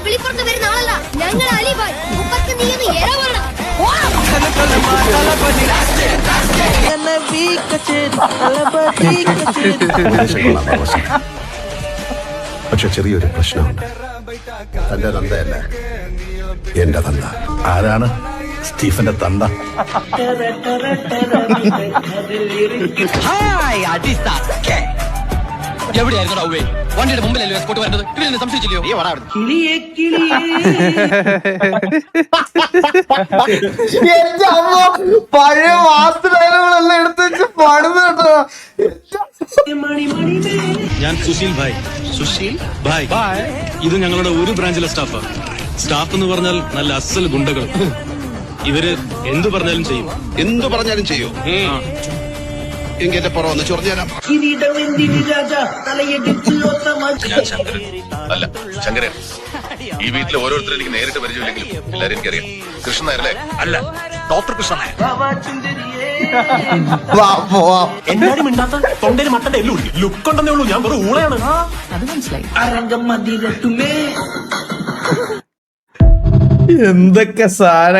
വിളിപ്പുറത്ത് വരുന്ന ആളല്ല ഞങ്ങൾ അലിബായ്. മുപ്പത്ത് നീ ഒന്ന് ഇറവണം. പക്ഷെ ചെറിയൊരു പ്രശ്നമുണ്ട്. തന്റെ തന്തയല്ല, എന്റെ തന്ത. ആരാണ് സ്റ്റീഫന്റെ തന്ത? എവിടെയായിരുന്നു ഔവേ? വണ്ടിയുടെ മുമ്പിലല്ലോ എസ്കോട്ട് വരുന്നത്. ഇവരെന്നെ സംശയിച്ചില്ലയോ? എന്റെ അമ്മ പഴയ മാസ്റ്റർ ഡയലോഗുകളെല്ലാം എടുത്ത് വെച്ച് പാടുന്നു കേട്ടോ. ഞാൻ സുശീൽ ഭായ്. സുശീൽ ഭായ്. ഇത് ഞങ്ങളുടെ ഒരു ബ്രാഞ്ചിലെ സ്റ്റാഫാണ്. സ്റ്റാഫ് എന്ന് പറഞ്ഞാൽ നല്ല അസൽ ഗുണ്ടകൾ. ഇവര് എന്തു പറഞ്ഞാലും ചെയ്യും. എന്തു പറഞ്ഞാലും ചെയ്യൂ. എങ്കിൽ എന്റെ പുറം ഒന്ന് ചൊറിഞ്ഞാലാം. ഞാൻ ശങ്കരൻ അല്ല, ശങ്കരൻ. ഈ വീട്ടിലെ ഓരോരുത്തരും എനിക്ക് നേരിട്ട് പരിചയമില്ലെങ്കിലും എല്ലാരും എനിക്കറിയാം. കൃഷ്ണൻ നായരല്ലേ? അല്ല, ഡോക്ടർ കൃഷ്ണൻ നായർ. എന്നാലും മിണ്ടാത്ത തൊണ്ടയിൽ മട്ടന്റെ എല്ലു ലുക്ക് ഉണ്ടെന്നേ ഉള്ളൂ. ഞാൻ വെറും ഊളയാണ്. അത് മനസ്സിലായി. എന്തൊക്കെ സാധനം